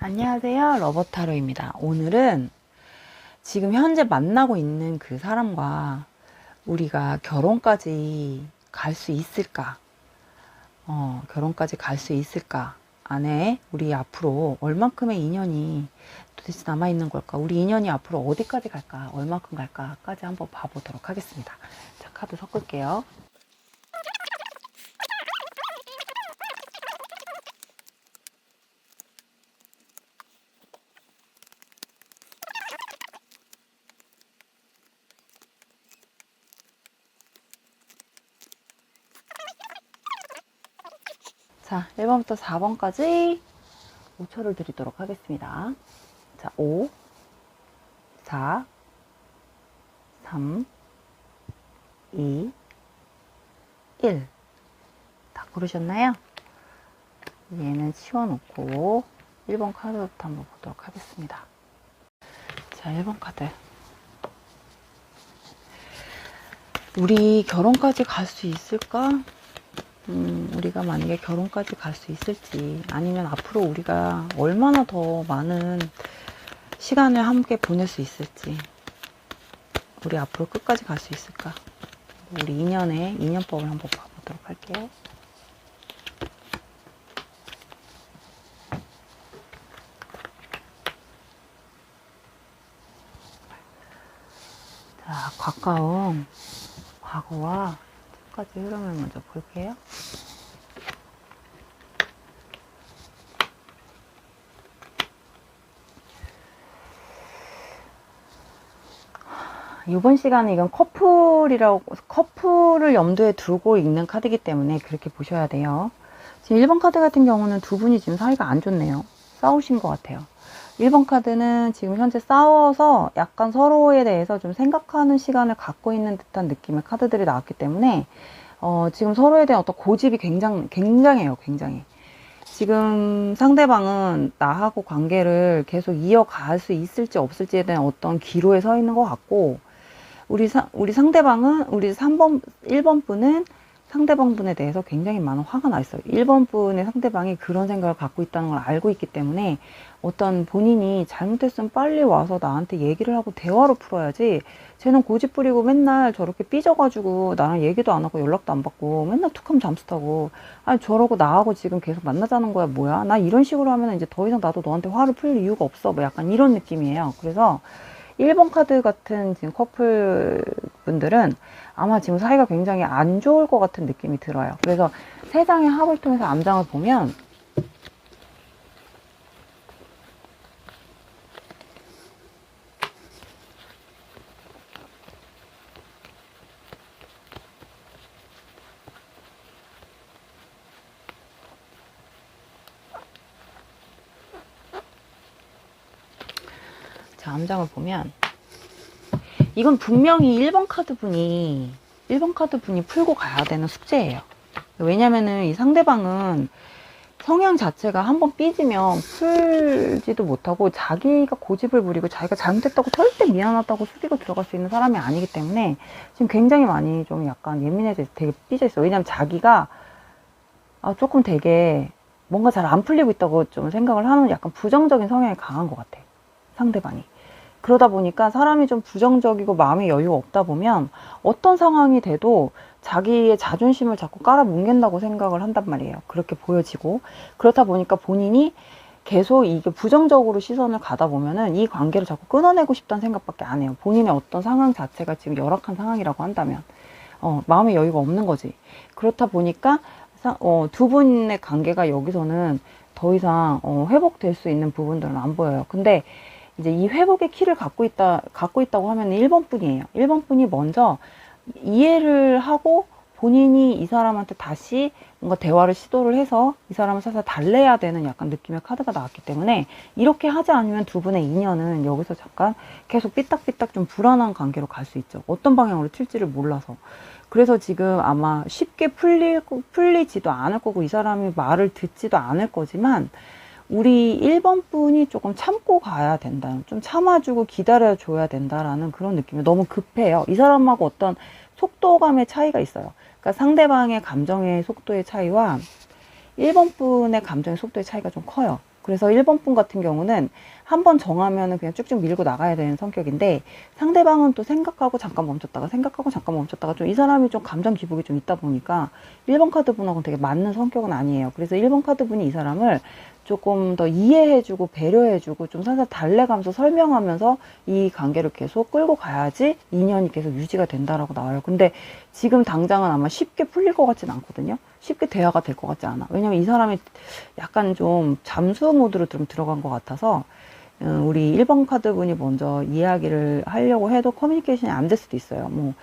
안녕하세요. 러버타로입니다. 오늘은 지금 현재 만나고 있는 그 사람과 우리가 결혼까지 갈 수 있을까? 결혼까지 갈 수 있을까? 안에 우리 앞으로 얼만큼의 인연이 도대체 남아있는 걸까? 우리 인연이 앞으로 어디까지 갈까? 얼만큼 갈까까지 한번 봐보도록 하겠습니다. 자, 카드 섞을게요. 자, 1번부터 4번까지 5초를 드리도록 하겠습니다. 자, 5, 4, 3, 2, 1. 다 고르셨나요? 얘는 치워놓고 1번 카드부터 한번 보도록 하겠습니다. 자, 1번 카드. 우리 결혼까지 갈 수 있을까? 우리가 만약에 결혼까지 갈 수 있을지, 아니면 앞으로 우리가 얼마나 더 많은 시간을 함께 보낼 수 있을지, 우리 앞으로 끝까지 갈 수 있을까? 우리 인연의 인연법을 한번 봐보도록 할게요. 자, 가까운 과거와 지금까지 흐름을 먼저 볼게요. 이번 시간에 이건 커플을 염두에 두고 읽는 카드이기 때문에 그렇게 보셔야 돼요. 지금 1번 카드 같은 경우는 두 분이 지금 사이가 안 좋네요. 싸우신 것 같아요. 1번 카드는 지금 현재 싸워서 약간 서로에 대해서 좀 생각하는 시간을 갖고 있는 듯한 느낌의 카드들이 나왔기 때문에 지금 서로에 대한 어떤 고집이 굉장해요. 굉장히. 지금 상대방은 나하고 관계를 계속 이어갈 수 있을지 없을지에 대한 어떤 기로에 서 있는 것 같고, 우리 상대방은, 우리 1번 분은 상대방 분에 대해서 굉장히 많은 화가 나 있어요. 1번 분의 상대방이 그런 생각을 갖고 있다는 걸 알고 있기 때문에 어떤 본인이 잘못했으면 빨리 와서 나한테 얘기를 하고 대화로 풀어야지, 쟤는 고집 부리고 맨날 저렇게 삐져가지고 나랑 얘기도 안 하고 연락도 안 받고 맨날 툭하면 잠수 타고, 아니 저러고 나하고 지금 계속 만나자는 거야 뭐야? 나 이런 식으로 하면 이제 더 이상 나도 너한테 화를 풀 이유가 없어, 뭐 약간 이런 느낌이에요. 그래서 1번 카드 같은 지금 커플 분들은 아마 지금 사이가 굉장히 안 좋을 것 같은 느낌이 들어요. 그래서 세 장의 합을 통해서 암장을 보면 자, 암장을 보면 이건 분명히 1번 카드 분이 풀고 가야 되는 숙제예요. 왜냐면은 이 상대방은 성향 자체가 한번 삐지면 풀지도 못하고 자기가 고집을 부리고 자기가 잘못했다고 절대 미안하다고 숙이고 들어갈 수 있는 사람이 아니기 때문에 지금 굉장히 많이 좀 약간 예민해져 되게 삐져 있어요. 왜냐면 자기가 조금 되게 뭔가 잘 안 풀리고 있다고 좀 생각을 하는 약간 부정적인 성향이 강한 것 같아, 상대방이. 그러다 보니까 사람이 좀 부정적이고 마음의 여유가 없다 보면 어떤 상황이 돼도 자기의 자존심을 자꾸 깔아뭉갠다고 생각을 한단 말이에요. 그렇게 보여지고, 그렇다 보니까 본인이 계속 이게 부정적으로 시선을 가다 보면은 이 관계를 자꾸 끊어내고 싶다는 생각밖에 안 해요. 본인의 어떤 상황 자체가 지금 열악한 상황이라고 한다면 마음의 여유가 없는 거지. 그렇다 보니까 두 분의 관계가 여기서는 더 이상 회복될 수 있는 부분들은 안 보여요. 근데 이제 이 회복의 키를 갖고 있다고 하면 1번 분이에요. 1번 분이 먼저 이해를 하고 본인이 이 사람한테 다시 뭔가 대화를 시도를 해서 이 사람을 살살 달래야 되는 약간 느낌의 카드가 나왔기 때문에, 이렇게 하지 않으면 두 분의 인연은 여기서 잠깐 계속 삐딱삐딱 좀 불안한 관계로 갈 수 있죠. 어떤 방향으로 튈지를 몰라서. 그래서 지금 아마 쉽게 풀리지도 않을 거고 이 사람이 말을 듣지도 않을 거지만, 우리 1번 분이 조금 참고 가야 된다, 좀 참아주고 기다려줘야 된다라는 그런 느낌이, 너무 급해요. 이 사람하고 어떤 속도감의 차이가 있어요. 그러니까 상대방의 감정의 속도의 차이와 1번 분의 감정의 속도의 차이가 좀 커요. 그래서 1번 분 같은 경우는 한번 정하면은 그냥 쭉쭉 밀고 나가야 되는 성격인데, 상대방은 또 생각하고 잠깐 멈췄다가 생각하고 잠깐 멈췄다가 좀 이 사람이 좀 감정 기복이 좀 있다 보니까 1번 카드 분하고는 되게 맞는 성격은 아니에요. 그래서 1번 카드 분이 이 사람을 조금 더 이해해주고 배려해주고 좀 살살 달래가면서 설명하면서 이 관계를 계속 끌고 가야지 인연이 계속 유지가 된다라고 나와요. 근데 지금 당장은 아마 쉽게 풀릴 것 같진 않거든요. 쉽게 대화가 될 것 같지 않아. 왜냐면 이 사람이 약간 좀 잠수 모드로 좀 들어간 것 같아서, 우리 1번 카드 분이 먼저 이야기를 하려고 해도 커뮤니케이션이 안 될 수도 있어요. 뭐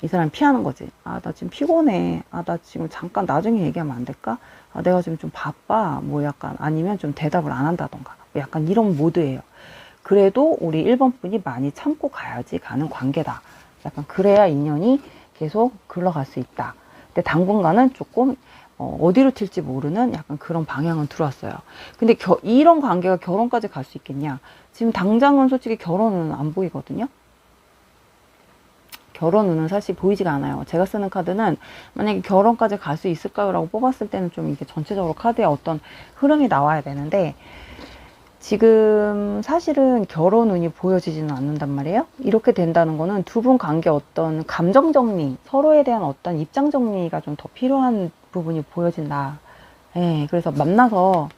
이 사람이 피하는 거지. 아, 나 지금 피곤해. 아, 나 지금 잠깐 나중에 얘기하면 안 될까? 아, 내가 지금 좀 바빠. 뭐 약간, 아니면 좀 대답을 안 한다던가. 뭐 약간 이런 모드예요. 그래도 우리 1번 분이 많이 참고 가야지 가는 관계다. 약간 그래야 인연이 계속 흘러갈 수 있다. 근데 당분간은 조금 어디로 튈지 모르는 약간 그런 방향은 들어왔어요. 근데 이런 관계가 결혼까지 갈 수 있겠냐? 지금 당장은 솔직히 결혼은 안 보이거든요. 결혼은 사실 보이지가 않아요. 제가 쓰는 카드는 만약에 결혼까지 갈 수 있을까요? 라고 뽑았을 때는 좀 이게 전체적으로 카드에 어떤 흐름이 나와야 되는데, 지금 사실은 결혼 운이 보여지지는 않는단 말이에요. 이렇게 된다는 거는 두 분 관계 어떤 감정 정리, 서로에 대한 어떤 입장 정리가 좀 더 필요한 부분이 보여진다. 예, 그래서 만나서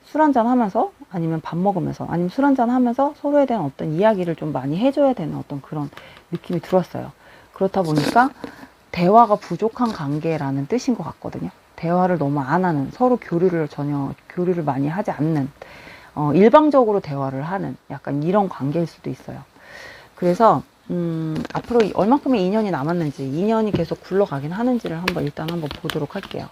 술 한잔 하면서, 아니면 밥 먹으면서, 아니면 술 한잔 하면서 서로에 대한 어떤 이야기를 좀 많이 해줘야 되는 어떤 그런 느낌이 들었어요. 그렇다 보니까 대화가 부족한 관계라는 뜻인 것 같거든요. 대화를 너무 안 하는, 서로 교류를 많이 하지 않는, 일방적으로 대화를 하는 약간 이런 관계일 수도 있어요. 그래서 앞으로 얼마큼의 인연이 남았는지, 인연이 계속 굴러가긴 하는지를 일단 한번 보도록 할게요.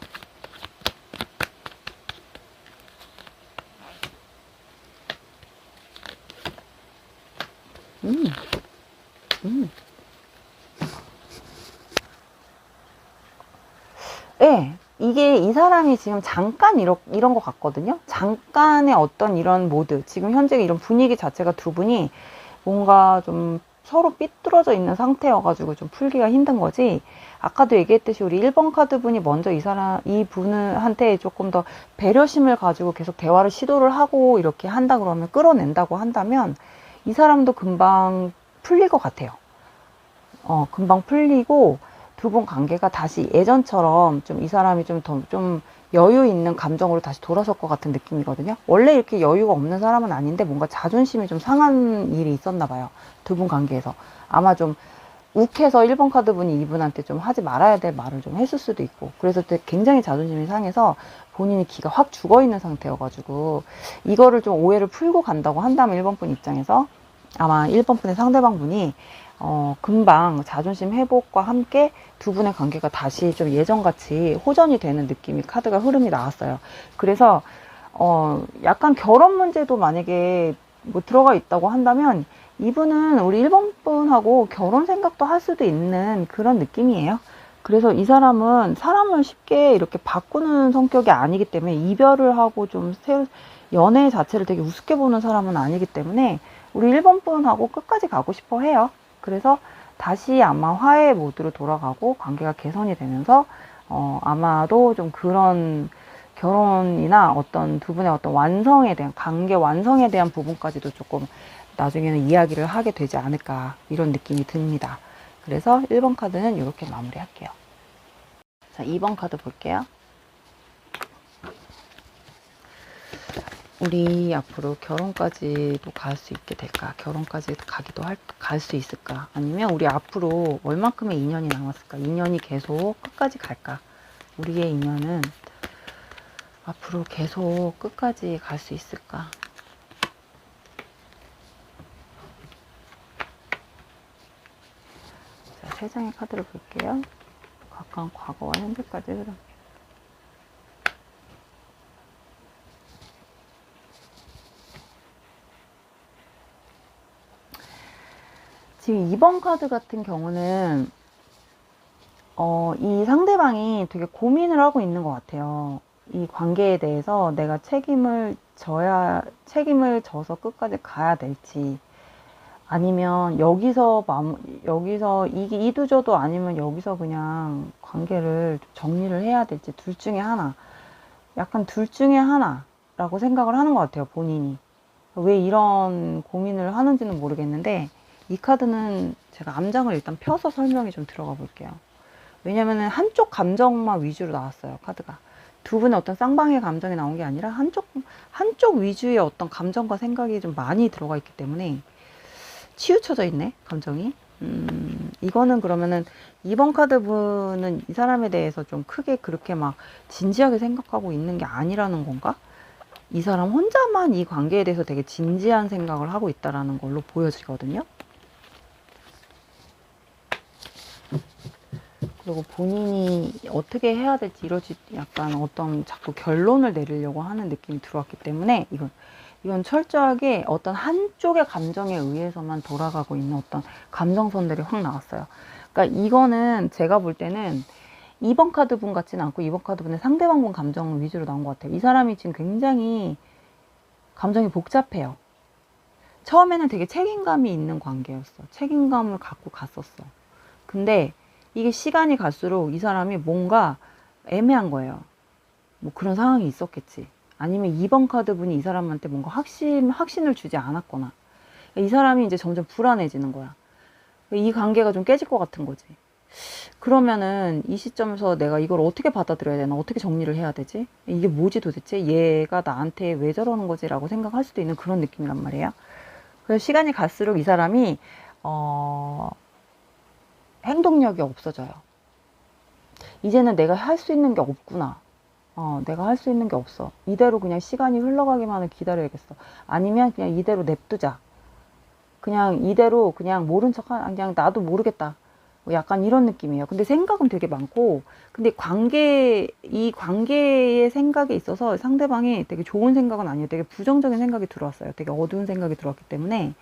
음, 음. 네, 이게 이 사람이 지금 잠깐 이런 것 같거든요. 잠깐의 어떤 이런 모드, 지금 현재 이런 분위기 자체가 두 분이 뭔가 좀 서로 삐뚤어져 있는 상태여가지고 좀 풀기가 힘든 거지. 아까도 얘기했듯이 우리 1번 카드 분이 먼저 이 분한테 조금 더 배려심을 가지고 계속 대화를 시도를 하고 이렇게 한다 그러면, 끌어낸다고 한다면 이 사람도 금방 풀릴 것 같아요. 금방 풀리고 두 분 관계가 다시 예전처럼 좀 이 사람이 좀 여유 있는 감정으로 다시 돌아설 것 같은 느낌이거든요. 원래 이렇게 여유가 없는 사람은 아닌데 뭔가 자존심이 좀 상한 일이 있었나 봐요. 두 분 관계에서. 아마 좀 욱해서 1번 카드 분이 이분한테 좀 하지 말아야 될 말을 좀 했을 수도 있고, 그래서 굉장히 자존심이 상해서 본인이 기가 확 죽어 있는 상태여가지고, 이거를 좀 오해를 풀고 간다고 한다면 1번 분 입장에서 아마 1번 분의 상대방 분이 금방 자존심 회복과 함께 두 분의 관계가 다시 좀 예전같이 호전이 되는 느낌이, 카드가 흐름이 나왔어요. 그래서 약간 결혼 문제도 만약에 뭐 들어가 있다고 한다면 이분은 우리 1번 분하고 결혼 생각도 할 수도 있는 그런 느낌이에요. 그래서 이 사람은 사람을 쉽게 이렇게 바꾸는 성격이 아니기 때문에, 이별을 하고 좀 연애 자체를 되게 우습게 보는 사람은 아니기 때문에 우리 1번 분하고 끝까지 가고 싶어 해요. 그래서 다시 아마 화해 모드로 돌아가고 관계가 개선이 되면서 아마도 좀 그런 결혼이나 어떤 두 분의 어떤 완성에 대한, 관계 완성에 대한 부분까지도 조금 나중에는 이야기를 하게 되지 않을까, 이런 느낌이 듭니다. 그래서 1번 카드는 이렇게 마무리할게요. 자, 2번 카드 볼게요. 우리 앞으로 결혼까지도 갈 수 있게 될까? 결혼까지 갈 수 있을까? 아니면 우리 앞으로 얼만큼의 인연이 남았을까? 인연이 계속 끝까지 갈까? 우리의 인연은 앞으로 계속 끝까지 갈 수 있을까? 자, 3장의 카드를 볼게요. 가까운 과거와 현재까지 흐름. 지금 2번 카드 같은 경우는 이 상대방이 되게 고민을 하고 있는 것 같아요. 이 관계에 대해서 내가 책임을 져서 끝까지 가야 될지, 아니면 여기서 이두저도 아니면 여기서 그냥 관계를 정리를 해야 될지, 둘 중에 하나. 약간 둘 중에 하나라고 라고 생각을 하는 것 같아요, 본인이. 왜 이런 고민을 하는지는 모르겠는데, 이 카드는 제가 암장을 일단 펴서 설명이 좀 들어가 볼게요. 왜냐면은 한쪽 감정만 위주로 나왔어요, 카드가. 두 분의 어떤 쌍방의 감정이 나온 게 아니라 한쪽 위주의 어떤 감정과 생각이 좀 많이 들어가 있기 때문에 치우쳐져 있네, 감정이. 이거는 그러면은 2번 카드 분은 이 사람에 대해서 좀 크게 그렇게 막 진지하게 생각하고 있는 게 아니라는 건가? 이 사람 혼자만 이 관계에 대해서 되게 진지한 생각을 하고 있다라는 걸로 보여지거든요. 그리고 본인이 어떻게 해야 될지 이러지 약간 어떤 자꾸 결론을 내리려고 하는 느낌이 들어왔기 때문에 이건 철저하게 어떤 한쪽의 감정에 의해서만 돌아가고 있는 어떤 감정선들이 확 나왔어요. 그러니까 이거는 제가 볼 때는 2번 카드 분 같지는 않고 2번 카드 분의 상대방 분 감정 위주로 나온 것 같아요. 이 사람이 지금 굉장히 감정이 복잡해요. 처음에는 되게 책임감이 있는 관계였어. 책임감을 갖고 갔었어. 근데 이게 시간이 갈수록 이 사람이 뭔가 애매한 거예요. 뭐 그런 상황이 있었겠지. 아니면 2번 카드 분이 이 사람한테 뭔가 확신을 주지 않았거나. 이 사람이 이제 점점 불안해지는 거야. 이 관계가 좀 깨질 것 같은 거지. 그러면은 이 시점에서 내가 이걸 어떻게 받아들여야 되나, 어떻게 정리를 해야 되지? 이게 뭐지 도대체? 얘가 나한테 왜 저러는 거지? 라고 생각할 수도 있는 그런 느낌이란 말이에요. 그래서 시간이 갈수록 이 사람이 행동력이 없어져요. 이제는 내가 할 수 있는 게 없구나. 내가 할 수 있는 게 없어. 이대로 그냥 시간이 흘러가기만을 기다려야겠어. 아니면 그냥 이대로 냅두자. 그냥 이대로 그냥 모른 척, 그냥 나도 모르겠다. 약간 이런 느낌이에요. 근데 생각은 되게 많고, 근데 이 관계의 생각에 있어서 상대방이 되게 좋은 생각은 아니에요. 되게 부정적인 생각이 들어왔어요. 되게 어두운 생각이 들어왔기 때문에.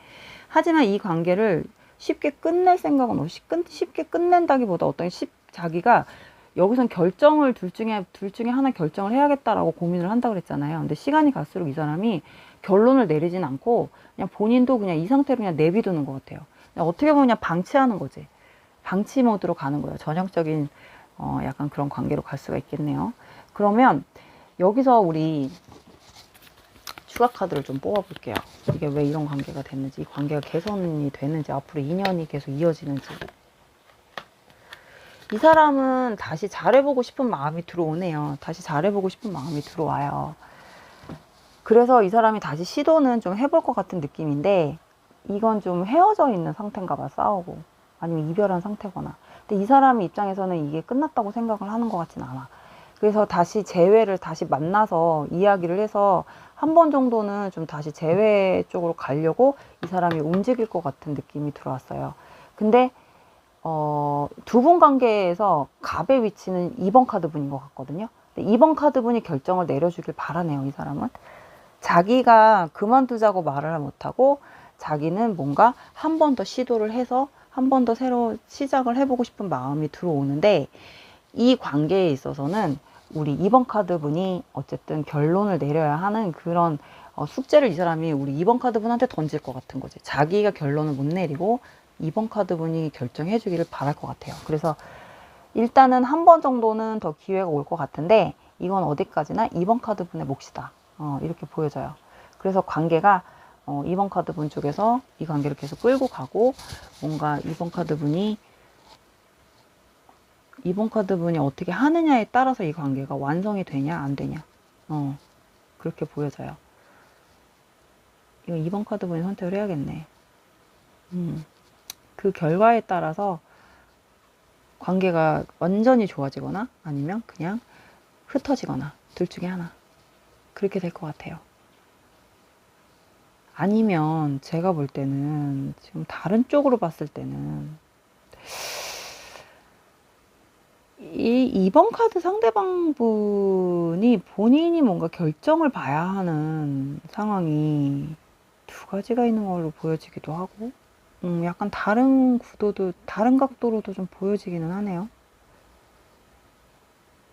하지만 이 관계를 쉽게 끝낼 생각은 없이 쉽게 끝낸다기보다 자기가 여기선 결정을 둘 중에 하나 결정을 해야겠다라고 고민을 한다고 그랬잖아요. 근데 시간이 갈수록 이 사람이 결론을 내리진 않고 그냥 본인도 그냥 이 상태로 그냥 내비두는 것 같아요. 어떻게 보면 그냥 방치하는 거지. 방치 모드로 가는 거예요. 전형적인 약간 그런 관계로 갈 수가 있겠네요. 그러면 여기서 우리 추가 카드를 좀 뽑아 볼게요. 이게 왜 이런 관계가 됐는지, 이 관계가 개선이 되는지, 앞으로 인연이 계속 이어지는지. 이 사람은 다시 잘해보고 싶은 마음이 들어오네요. 다시 잘해보고 싶은 마음이 들어와요. 그래서 이 사람이 다시 시도는 좀 해볼 것 같은 느낌인데, 이건 좀 헤어져 있는 상태인가 봐, 싸우고. 아니면 이별한 상태거나. 근데 이 사람 입장에서는 이게 끝났다고 생각을 하는 것 같진 않아. 그래서 다시 재회를 다시 만나서 이야기를 해서 한 번 정도는 좀 다시 재회 쪽으로 가려고 이 사람이 움직일 것 같은 느낌이 들어왔어요. 근데 두 분 관계에서 갑의 위치는 2번 카드 분인 것 같거든요. 근데 2번 카드 분이 결정을 내려주길 바라네요, 이 사람은. 자기가 그만두자고 말을 못하고 자기는 뭔가 한 번 더 시도를 해서 한 번 더 새로 시작을 해보고 싶은 마음이 들어오는데, 이 관계에 있어서는 우리 2번 카드 분이 어쨌든 결론을 내려야 하는 그런 숙제를 이 사람이 우리 2번 카드 분한테 던질 것 같은 거지. 자기가 결론을 못 내리고 2번 카드 분이 결정해 주기를 바랄 것 같아요. 그래서 일단은 한 번 정도는 더 기회가 올 것 같은데, 이건 어디까지나 2번 카드 분의 몫이다. 이렇게 보여져요. 그래서 관계가 2번 카드 분 쪽에서 이 관계를 계속 끌고 가고, 뭔가 2번 카드 분이 어떻게 하느냐에 따라서 이 관계가 완성이 되냐 안 되냐, 그렇게 보여져요. 이거 2번 카드 분이 선택을 해야겠네. 그 결과에 따라서 관계가 완전히 좋아지거나 아니면 그냥 흩어지거나 둘 중에 하나, 그렇게 될 것 같아요. 아니면 제가 볼 때는 지금 다른 쪽으로 봤을 때는 이 2번 카드 상대방 분이 본인이 뭔가 결정을 봐야 하는 상황이 두 가지가 있는 걸로 보여지기도 하고, 약간 다른 구도도, 다른 각도로도 좀 보여지기는 하네요.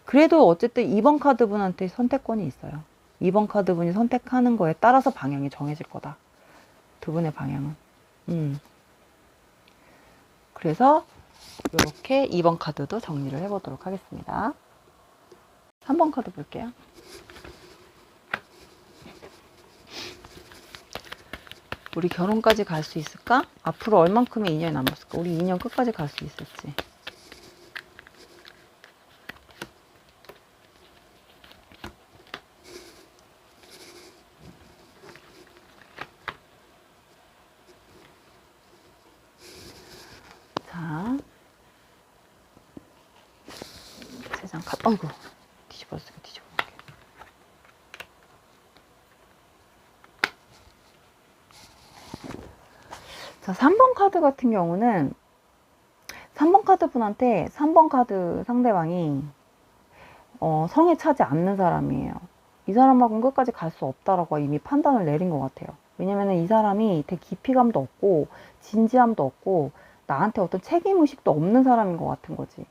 그래도 어쨌든 2번 카드 분한테 선택권이 있어요. 2번 카드 분이 선택하는 거에 따라서 방향이 정해질 거다. 두 분의 방향은. 그래서 이렇게 2번 카드도 정리를 해보도록 하겠습니다. 3번 카드 볼게요. 우리 결혼까지 갈 수 있을까? 앞으로 얼만큼의 인연이 남았을까? 우리 인연 끝까지 갈 수 있을지. 자, 세상 카드, 아이고, 뒤집었어, 뒤집어. 자, 3번 카드 같은 경우는 3번 카드 분한테 3번 카드 상대방이 성에 차지 않는 사람이에요. 이 사람하고는 끝까지 갈 수 없다라고 이미 판단을 내린 것 같아요. 왜냐면은 이 사람이 되게 깊이감도 없고 진지함도 없고 나한테 어떤 책임의식도 없는 사람인 것 같은 거지.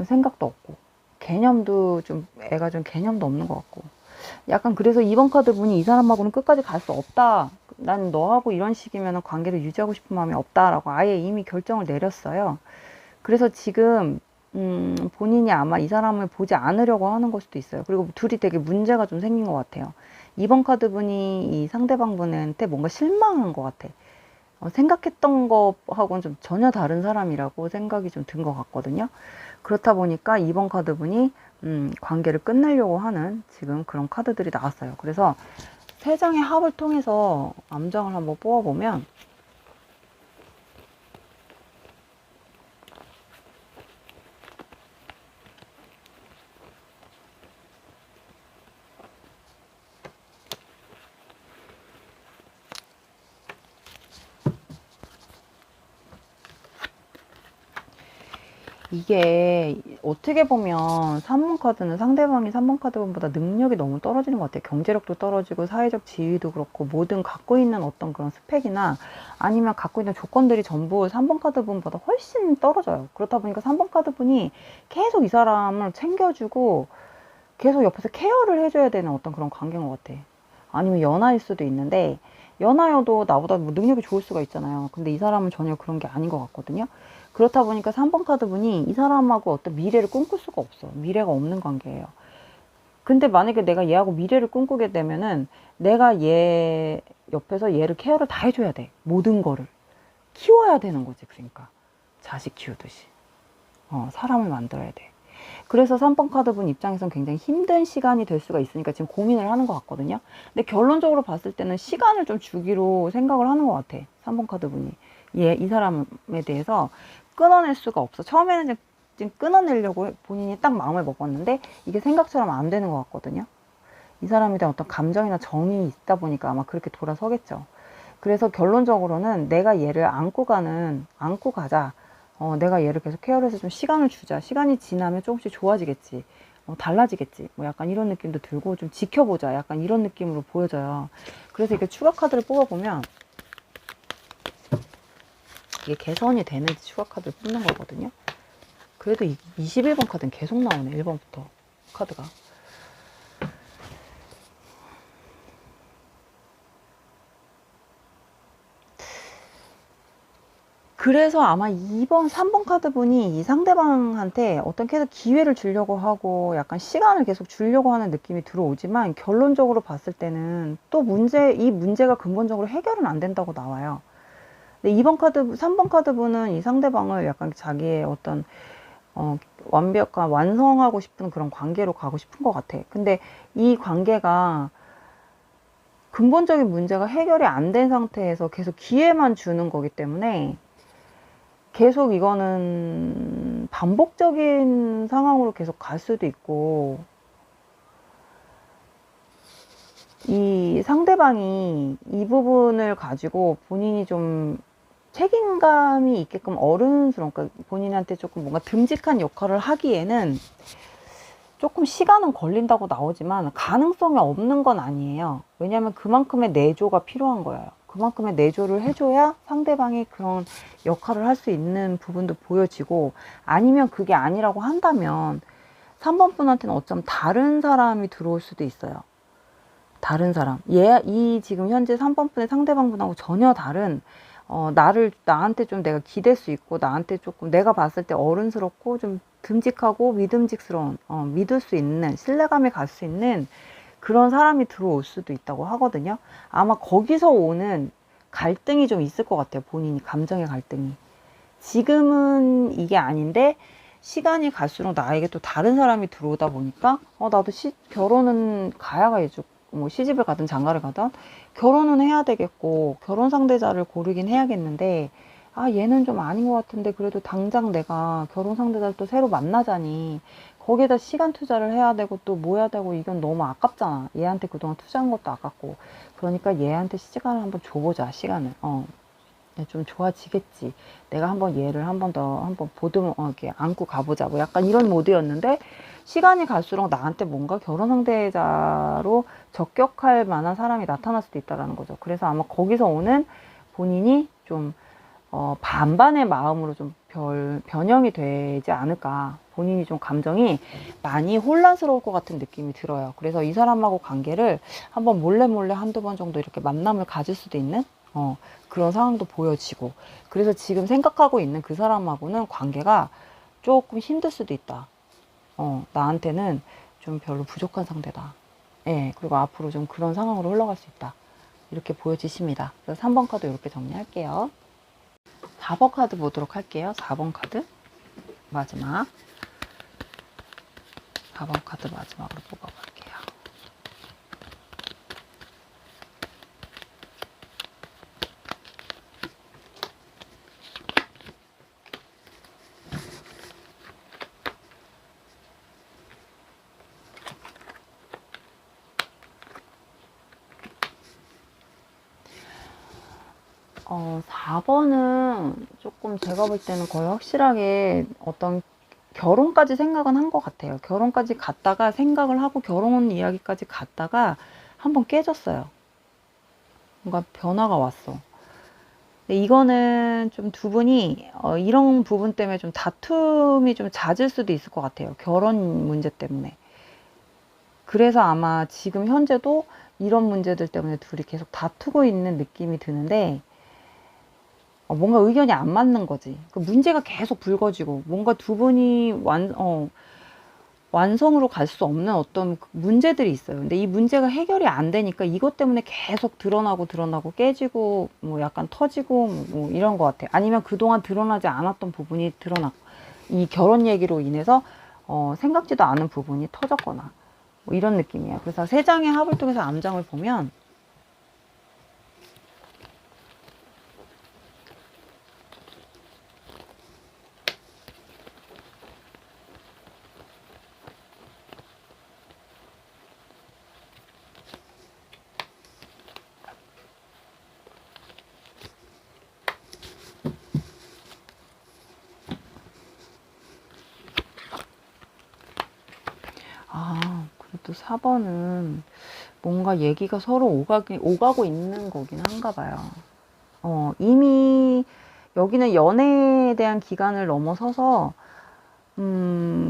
생각도 없고 개념도 좀 애가 좀 개념도 없는 것 같고 약간 그래서 2번 카드 분이 이 사람하고는 끝까지 갈 수 없다. 난 너하고 이런 식이면 관계를 유지하고 싶은 마음이 없다라고 아예 이미 결정을 내렸어요. 그래서 지금 본인이 아마 이 사람을 보지 않으려고 하는 걸 수도 있어요. 그리고 둘이 되게 문제가 좀 생긴 것 같아요. 2번 카드 분이 이 상대방 분한테 뭔가 실망한 것 같아. 생각했던 거하고는 좀 전혀 다른 사람이라고 생각이 좀 든 것 같거든요. 그렇다 보니까 2번 카드 분이 관계를 끝내려고 하는 지금 그런 카드들이 나왔어요. 그래서 세 장의 합을 통해서 암장을 한번 뽑아보면 이게 어떻게 보면 3번 카드는 상대방이 3번 카드보다 능력이 너무 떨어지는 것 같아요. 경제력도 떨어지고 사회적 지위도 그렇고 모든 갖고 있는 어떤 그런 스펙이나 아니면 갖고 있는 조건들이 전부 3번 카드 분보다 훨씬 떨어져요. 그렇다 보니까 3번 카드 분이 계속 이 사람을 챙겨주고 계속 옆에서 케어를 해줘야 되는 어떤 그런 관계인 것 같아. 아니면 연하일 수도 있는데 연하여도 나보다 뭐 능력이 좋을 수가 있잖아요. 근데 이 사람은 전혀 그런 게 아닌 것 같거든요. 그렇다 보니까 3번 카드 분이 이 사람하고 어떤 미래를 꿈꿀 수가 없어. 미래가 없는 관계예요. 근데 만약에 내가 얘하고 미래를 꿈꾸게 되면은 내가 얘 옆에서 얘를 케어를 다 해줘야 돼. 모든 거를. 키워야 되는 거지. 그러니까. 자식 키우듯이. 사람을 만들어야 돼. 그래서 3번 카드 분 입장에선 굉장히 힘든 시간이 될 수가 있으니까 지금 고민을 하는 것 같거든요. 근데 결론적으로 봤을 때는 시간을 좀 주기로 생각을 하는 것 같아. 3번 카드 분이. 이 사람에 대해서 끊어낼 수가 없어. 처음에는 지금 끊어내려고 본인이 딱 마음을 먹었는데 이게 생각처럼 안 되는 것 같거든요. 이 사람에 대한 어떤 감정이나 정이 있다 보니까 아마 그렇게 돌아서겠죠. 그래서 결론적으로는 내가 얘를 안고 가자. 내가 얘를 계속 케어를 해서 좀 시간을 주자. 시간이 지나면 조금씩 좋아지겠지. 달라지겠지. 뭐 약간 이런 느낌도 들고 좀 지켜보자. 약간 이런 느낌으로 보여져요. 그래서 이렇게 추가 카드를 뽑아보면 이게 개선이 되는지 추가 카드를 뽑는 거거든요. 그래도 21번 카드는 계속 나오네. 1번부터 카드가. 그래서 아마 2번, 3번 카드 분이 이 상대방한테 어떤 계속 기회를 주려고 하고 약간 시간을 계속 주려고 하는 느낌이 들어오지만 결론적으로 봤을 때는 또 이 문제가 근본적으로 해결은 안 된다고 나와요. 근데 3번 카드 분은 이 상대방을 약간 자기의 어떤 완벽한 완성하고 싶은 그런 관계로 가고 싶은 것 같아. 근데 이 관계가 근본적인 문제가 해결이 안 된 상태에서 계속 기회만 주는 거기 때문에 계속 이거는 반복적인 상황으로 계속 갈 수도 있고 이 상대방이 이 부분을 가지고 본인이 좀 책임감이 있게끔 어른스러운, 그러니까 본인한테 조금 뭔가 듬직한 역할을 하기에는 조금 시간은 걸린다고 나오지만 가능성이 없는 건 아니에요. 왜냐하면 그만큼의 내조가 필요한 거예요. 그만큼의 내조를 해줘야 상대방이 그런 역할을 할 수 있는 부분도 보여지고, 아니면 그게 아니라고 한다면 3번 분한테는 어쩌면 다른 사람이 들어올 수도 있어요. 다른 사람. 이 지금 현재 3번 분의 상대방 분하고 전혀 다른, 나한테 좀 내가 기댈 수 있고, 나한테 조금 내가 봤을 때 어른스럽고 좀 듬직하고 믿음직스러운, 믿을 수 있는, 신뢰감에 갈 수 있는 그런 사람이 들어올 수도 있다고 하거든요. 아마 거기서 오는 갈등이 좀 있을 것 같아요. 본인이 감정의 갈등이. 지금은 이게 아닌데 시간이 갈수록 나에게 또 다른 사람이 들어오다 보니까 나도 결혼은 가야겠죠. 뭐 시집을 가든 장가를 가든 결혼은 해야 되겠고 결혼 상대자를 고르긴 해야겠는데 얘는 좀 아닌 것 같은데 그래도 당장 내가 결혼 상대자를 또 새로 만나자니 거기에다 시간 투자를 해야 되고 또 뭐 해야 되고 이건 너무 아깝잖아. 얘한테 그동안 투자한 것도 아깝고 그러니까 얘한테 시간을 한번 줘보자. 시간을 좀 좋아지겠지. 내가 한번 얘를 한 번 더 한번 보듬어 이렇게 안고 가보자. 뭐 약간 이런 모드였는데 시간이 갈수록 나한테 뭔가 결혼 상대자로 적격할 만한 사람이 나타날 수도 있다라는 거죠. 그래서 아마 거기서 오는 본인이 좀 반반의 마음으로 좀 변형이 되지 않을까. 본인이 좀 감정이 많이 혼란스러울 것 같은 느낌이 들어요. 그래서 이 사람하고 관계를 한번 몰래 한두 번 정도 이렇게 만남을 가질 수도 있는 그런 상황도 보여지고, 그래서 지금 생각하고 있는 그 사람하고는 관계가 조금 힘들 수도 있다. 나한테는 좀 별로 부족한 상대다. 예, 그리고 앞으로 좀 그런 상황으로 흘러갈 수 있다. 이렇게 보여지십니다. 그래서 3번 카드 이렇게 정리할게요. 4번 카드 보도록 할게요. 4번 카드 마지막. 4번 카드 마지막으로 뽑아볼게요. 어, 4번은 조금 제가 볼 때는 거의 확실하게 어떤 결혼까지 생각은 한 것 같아요. 결혼까지 갔다가 생각을 하고 결혼 이야기까지 갔다가 한번 깨졌어요. 뭔가 변화가 왔어. 근데 이거는 좀 두 분이 이런 부분 때문에 좀 다툼이 좀 잦을 수도 있을 것 같아요. 결혼 문제 때문에. 그래서 아마 지금 현재도 이런 문제들 때문에 둘이 계속 다투고 있는 느낌이 드는데 뭔가 의견이 안 맞는 거지. 그 문제가 계속 불거지고 뭔가 두 분이 완성으로 갈 수 없는 어떤 문제들이 있어요. 근데 이 문제가 해결이 안 되니까 이것 때문에 계속 드러나고 깨지고 뭐 약간 터지고 뭐 이런 것 같아요. 아니면 그동안 드러나지 않았던 부분이 이 결혼 얘기로 인해서 생각지도 않은 부분이 터졌거나 뭐 이런 느낌이에요. 그래서 세 장의 합을 통해서 암장을 보면 그래도 4번은 뭔가 얘기가 서로 오가고 있는 거긴 한가 봐요. 이미 여기는 연애에 대한 기간을 넘어서서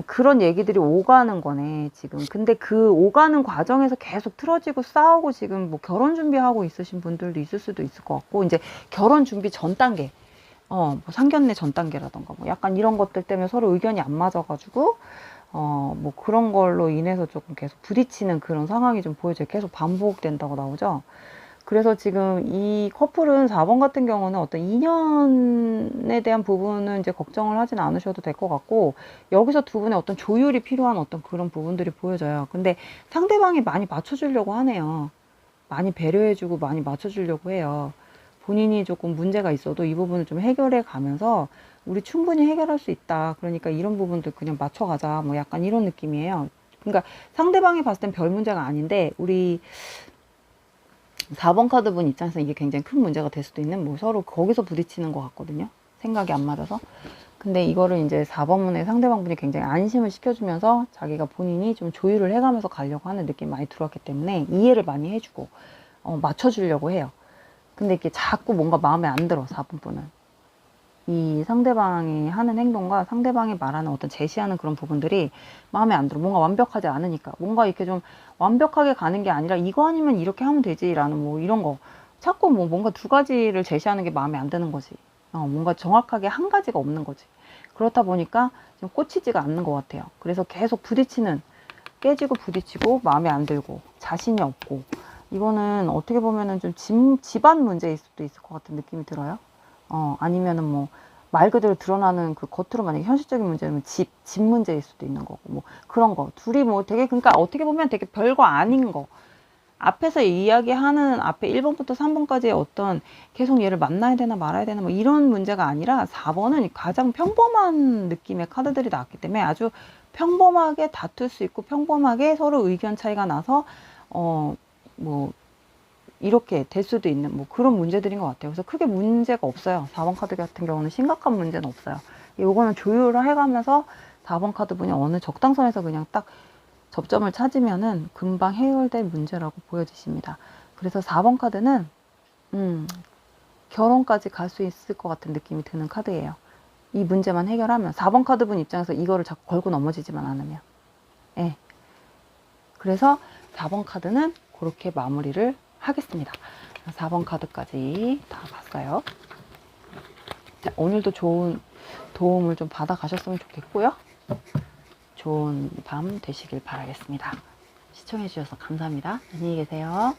그런 얘기들이 오가는 거네, 지금. 근데 그 오가는 과정에서 계속 틀어지고 싸우고 지금 뭐 결혼 준비하고 있으신 분들도 있을 수도 있을 것 같고, 이제 결혼 준비 전 단계, 뭐 상견례 전 단계라던가, 뭐 약간 이런 것들 때문에 서로 의견이 안 맞아가지고, 뭐 그런 걸로 인해서 조금 계속 부딪히는 그런 상황이 좀 보여져요. 계속 반복된다고 나오죠. 그래서 지금 이 커플은 4번 같은 경우는 어떤 인연에 대한 부분은 이제 걱정을 하진 않으셔도 될 것 같고, 여기서 두 분의 어떤 조율이 필요한 어떤 그런 부분들이 보여져요. 근데 상대방이 많이 맞춰주려고 하네요. 많이 배려해주고 많이 맞춰주려고 해요. 본인이 조금 문제가 있어도 이 부분을 좀 해결해 가면서 우리 충분히 해결할 수 있다. 그러니까 이런 부분들 그냥 맞춰가자. 뭐 약간 이런 느낌이에요. 그러니까 상대방이 봤을 땐 별 문제가 아닌데 우리 4번 카드 분 입장에서 이게 굉장히 큰 문제가 될 수도 있는, 뭐 서로 거기서 부딪히는 것 같거든요. 생각이 안 맞아서. 근데 이거를 이제 4번문의 상대방 분이 굉장히 안심을 시켜주면서 자기가 본인이 좀 조율을 해가면서 가려고 하는 느낌이 많이 들어왔기 때문에 이해를 많이 해주고 맞춰주려고 해요. 근데 이게 자꾸 뭔가 마음에 안 들어, 4번 분은. 이 상대방이 하는 행동과 상대방이 말하는 어떤 제시하는 그런 부분들이 마음에 안 들어. 뭔가 완벽하지 않으니까. 뭔가 이렇게 좀 완벽하게 가는 게 아니라 이거 아니면 이렇게 하면 되지라는 뭐 이런 거. 자꾸 뭐 뭔가 두 가지를 제시하는 게 마음에 안 드는 거지. 뭔가 정확하게 한 가지가 없는 거지. 그렇다 보니까 좀 꽂히지가 않는 것 같아요. 그래서 계속 부딪히는 깨지고 부딪히고 마음에 안 들고 자신이 없고, 이거는 어떻게 보면은 좀 집안 문제일 수도 있을 것 같은 느낌이 들어요. 아니면은 뭐 말 그대로 드러나는 그 겉으로 만약에 현실적인 문제는 집 문제일 수도 있는 거고, 뭐 그런 거. 둘이 뭐 되게, 그러니까 어떻게 보면 되게 별거 아닌 거. 앞에서 이야기하는 앞에 1번부터 3번까지의 어떤 계속 얘를 만나야 되나 말아야 되나 뭐 이런 문제가 아니라 4번은 가장 평범한 느낌의 카드들이 나왔기 때문에 아주 평범하게 다툴 수 있고 평범하게 서로 의견 차이가 나서 뭐 이렇게 될 수도 있는 뭐 그런 문제들인 것 같아요. 그래서 크게 문제가 없어요. 4번 카드 같은 경우는 심각한 문제는 없어요. 요거는 조율을 해가면서 4번 카드 분이 어느 적당선에서 그냥 딱 접점을 찾으면은 금방 해결될 문제라고 보여지십니다. 그래서 4번 카드는 결혼까지 갈 수 있을 것 같은 느낌이 드는 카드예요. 이 문제만 해결하면 4번 카드 분 입장에서 이거를 자꾸 걸고 넘어지지만 않으면. 예. 그래서 4번 카드는 그렇게 마무리를 하겠습니다. 4번 카드까지 다 봤어요. 자, 오늘도 좋은 도움을 좀 받아 가셨으면 좋겠고요. 좋은 밤 되시길 바라겠습니다. 시청해 주셔서 감사합니다. 안녕히 계세요.